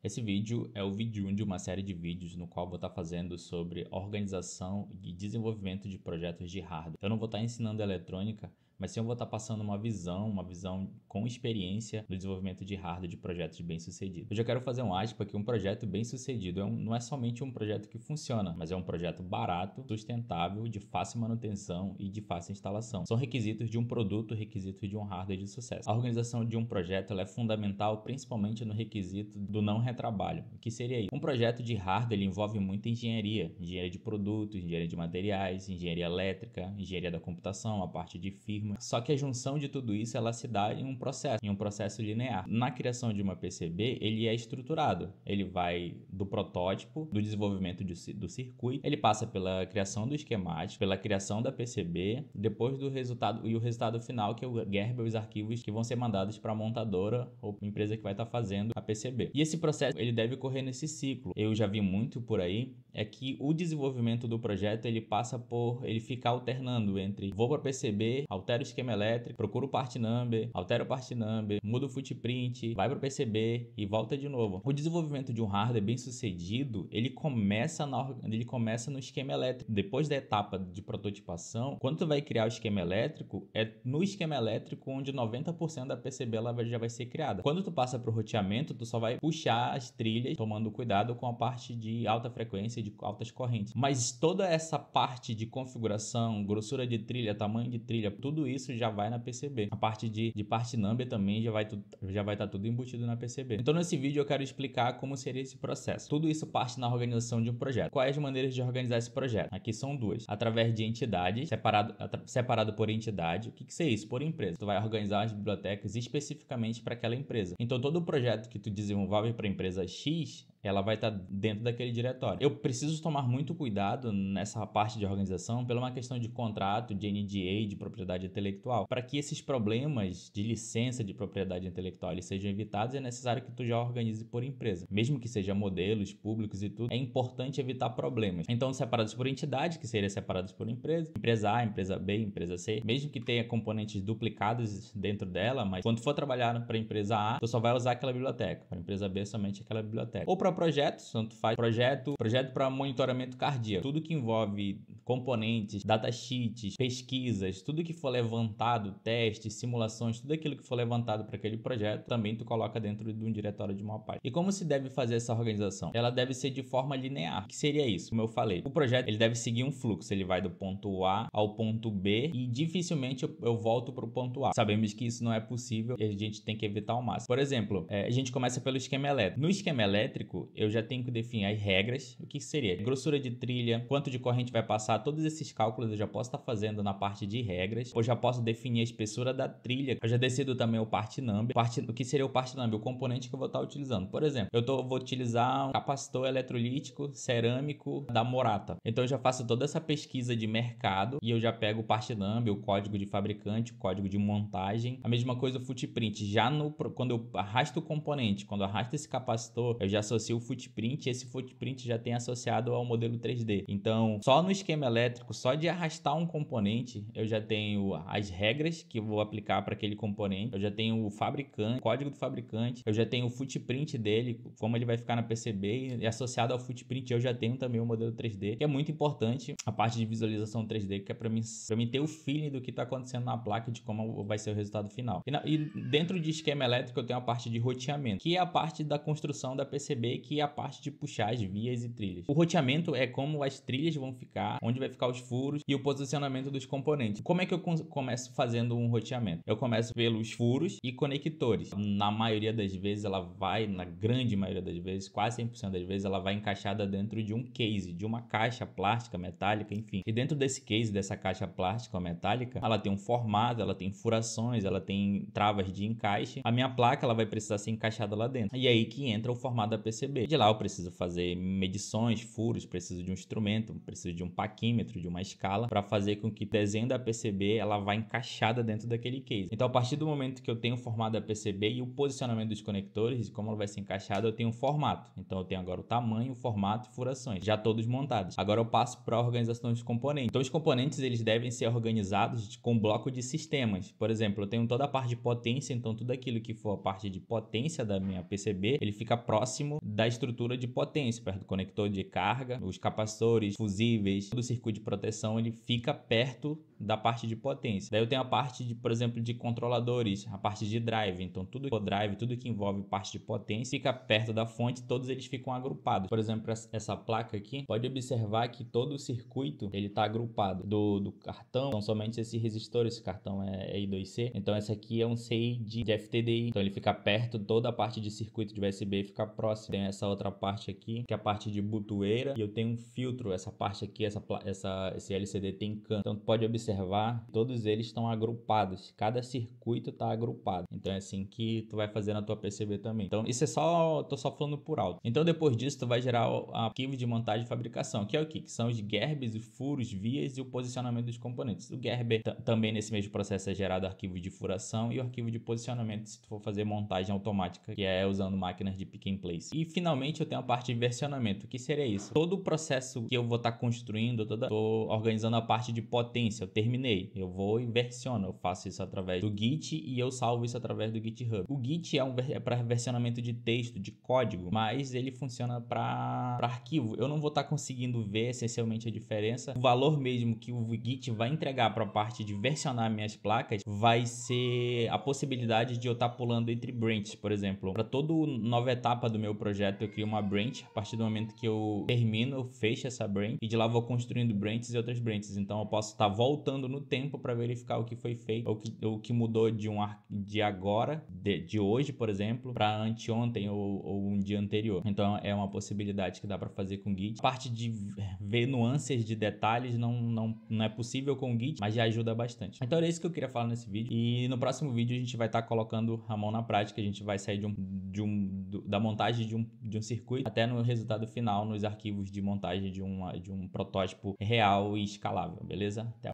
Esse vídeo é o vídeo 1 de uma série de vídeos no qual vou estar fazendo sobre organização e desenvolvimento de projetos de hardware. Eu não vou estar ensinando eletrônica, mas sim eu vou estar passando uma visão com experiência no desenvolvimento de hardware de projetos bem-sucedidos. Hoje eu quero fazer um aspa que um projeto bem-sucedido não é somente um projeto que funciona, mas é um projeto barato, sustentável, de fácil manutenção e de fácil instalação. São requisitos de um produto, requisitos de um hardware de sucesso. A organização de um projeto ela é fundamental, principalmente no requisito do não retrabalho. O que seria isso? Um projeto de hardware ele envolve muita engenharia de produtos, engenharia de materiais, engenharia elétrica, engenharia da computação, a parte de firma. Só que a junção de tudo isso ela se dá em um processo linear. Na criação de uma PCB, ele é estruturado. Ele vai do protótipo, do desenvolvimento do circuito, ele passa pela criação do esquemático, pela criação da PCB, depois do resultado e o resultado final que é o Gerber, os arquivos que vão ser mandados para a montadora ou empresa que vai estar fazendo a PCB. E esse processo ele deve ocorrer nesse ciclo. Eu já vi muito por aí é que o desenvolvimento do projeto ele passa por ele ficar alternando entre vou para PCB, altero o esquema elétrico, procuro o part number, altero o part number, mudo o footprint, vai para o PCB e volta de novo. O desenvolvimento de um hardware bem sucedido ele começa no esquema elétrico. Depois da etapa de prototipação, quando tu vai criar o esquema elétrico, é no esquema elétrico onde 90% da PCB ela já vai ser criada. Quando tu passa para o roteamento, tu só vai puxar as trilhas, tomando cuidado com a parte de alta frequência e de altas correntes. Mas toda essa parte de configuração, grossura de trilha, tamanho de trilha, tudo isso já vai na PCB. A parte de part number também já vai estar tudo embutido na PCB. Então nesse vídeo eu quero explicar como seria esse processo. Tudo isso parte na organização de um projeto. Quais as maneiras de organizar esse projeto? Aqui são duas. Através de entidades, separado por entidade. O que é isso? Por empresa. Tu vai organizar as bibliotecas especificamente para aquela empresa. Então todo o projeto que tu desenvolve para a empresa X, ela vai estar dentro daquele diretório. Eu preciso tomar muito cuidado nessa parte de organização pela uma questão de contrato, de NDA, de propriedade intelectual. Para que esses problemas de licença de propriedade intelectual eles sejam evitados, é necessário que tu já organize por empresa. Mesmo que seja modelos públicos e tudo, é importante evitar problemas. Então, separados por entidade, que seria separados por empresa. Empresa A, empresa B, empresa C. Mesmo que tenha componentes duplicados dentro dela, mas quando for trabalhar para a empresa A, tu só vai usar aquela biblioteca. Para a empresa B, somente aquela biblioteca. Ou para projetos, tanto faz projeto para monitoramento cardíaco, tudo que envolve componentes, datasheets, pesquisas, tudo que for levantado, testes, simulações, tudo aquilo que for levantado para aquele projeto, também tu coloca dentro de um diretório de uma parte. E como se deve fazer essa organização? Ela deve ser de forma linear. O que seria isso? Como eu falei, o projeto ele deve seguir um fluxo, ele vai do ponto A ao ponto B e dificilmente eu volto para o ponto A. Sabemos que isso não é possível e a gente tem que evitar ao máximo. Por exemplo, a gente começa pelo esquema elétrico. No esquema elétrico, eu já tenho que definir as regras. O que seria? Grossura de trilha, quanto de corrente vai passar, todos esses cálculos eu já posso estar fazendo na parte de regras. Eu já posso definir a espessura da trilha. Eu já decido também o part number. O que seria o part number? O componente que eu vou estar utilizando. Por exemplo, vou utilizar um capacitor eletrolítico cerâmico da Morata. Então eu já faço toda essa pesquisa de mercado e eu já pego o part number, o código de fabricante, o código de montagem. A mesma coisa o footprint. Quando eu arrasto o componente, quando eu arrasto esse capacitor, eu já associo o footprint e esse footprint já tem associado ao modelo 3D. Então, só no esquema elétrico, só de arrastar um componente, eu já tenho as regras que eu vou aplicar para aquele componente, eu já tenho o fabricante, o código do fabricante, eu já tenho o footprint dele, como ele vai ficar na PCB e associado ao footprint eu já tenho também o modelo 3D, que é muito importante a parte de visualização 3D, que é para mim ter o feeling do que está acontecendo na placa, de como vai ser o resultado final. E dentro de esquema elétrico eu tenho a parte de roteamento, que é a parte da construção da PCB, que é a parte de puxar as vias e trilhas. O roteamento é como as trilhas vão ficar, onde vai ficar os furos e o posicionamento dos componentes. Como é que eu começo fazendo um roteamento? Eu começo pelos furos e conectores. Na maioria das vezes na grande maioria das vezes, quase 100% das vezes, ela vai encaixada dentro de um case, de uma caixa plástica, metálica, enfim. E dentro desse case, dessa caixa plástica ou metálica, ela tem um formato, ela tem furações, ela tem travas de encaixe. A minha placa, ela vai precisar ser encaixada lá dentro. E aí que entra o formato da PCB. De lá eu preciso fazer medições, furos, preciso de um instrumento, preciso de um paquete, parquímetro, de uma escala, para fazer com que o desenho da PCB ela vá encaixada dentro daquele case. Então, a partir do momento que eu tenho o formato da PCB e o posicionamento dos conectores, e como ela vai ser encaixada, eu tenho um formato. Então, eu tenho agora o tamanho, o formato e furações, já todos montados. Agora eu passo para a organização dos componentes. Então, os componentes eles devem ser organizados com bloco de sistemas. Por exemplo, eu tenho toda a parte de potência, então tudo aquilo que for a parte de potência da minha PCB, ele fica próximo da estrutura de potência, perto do conector de carga, os capacitores, fusíveis, todo o circuito de proteção, ele fica perto da parte de potência. Daí eu tenho a parte de, por exemplo, de controladores, a parte de drive. Então tudo que for drive, tudo que envolve parte de potência fica perto da fonte, todos eles ficam agrupados. Por exemplo, essa placa aqui, pode observar que todo o circuito ele está agrupado do cartão, são somente esses resistores, esse cartão é I2C. Então esse aqui é um CI de FTDI, então ele fica perto, toda a parte de circuito de USB fica próximo. Tem essa outra parte aqui, que é a parte de botoeira, e eu tenho um filtro, essa parte aqui, esse LCD tem CAN. Então pode observar, todos eles estão agrupados, cada circuito está agrupado. Então é assim que tu vai fazer na tua PCB também. Então isso tô só falando por alto. Então depois disso tu vai gerar o arquivo de montagem e fabricação, que é o que? Que são os gerbes, os furos, vias e o posicionamento dos componentes. O gerber também nesse mesmo processo é gerado arquivo de furação e o arquivo de posicionamento se tu for fazer montagem automática, que é usando máquinas de pick and place. E finalmente eu tenho a parte de versionamento. O que seria isso? Todo o processo que eu vou estar construindo, tô organizando a parte de potência. Eu terminei, eu vou e versiono, eu faço isso através do Git e eu salvo isso através do GitHub. O Git é para versionamento de texto, de código, mas ele funciona para arquivo. Eu não vou estar conseguindo ver essencialmente a diferença. O valor mesmo que o Git vai entregar para a parte de versionar minhas placas vai ser a possibilidade de eu estar pulando entre branches, por exemplo. Para toda nova etapa do meu projeto, eu crio uma branch. A partir do momento que eu termino, eu fecho essa branch e de lá vou construindo branches e outras branches. Então eu posso estar voltando no tempo para verificar o que foi feito, ou que mudou de agora, de hoje, por exemplo, para anteontem ou um dia anterior. Então é uma possibilidade que dá para fazer com o Git. A parte de ver nuances de detalhes não é possível com o Git, mas já ajuda bastante. Então era isso que eu queria falar nesse vídeo. E no próximo vídeo a gente vai estar colocando a mão na prática. A gente vai sair da montagem de um circuito até no resultado final, nos arquivos de montagem de um protótipo real e escalável, beleza? Até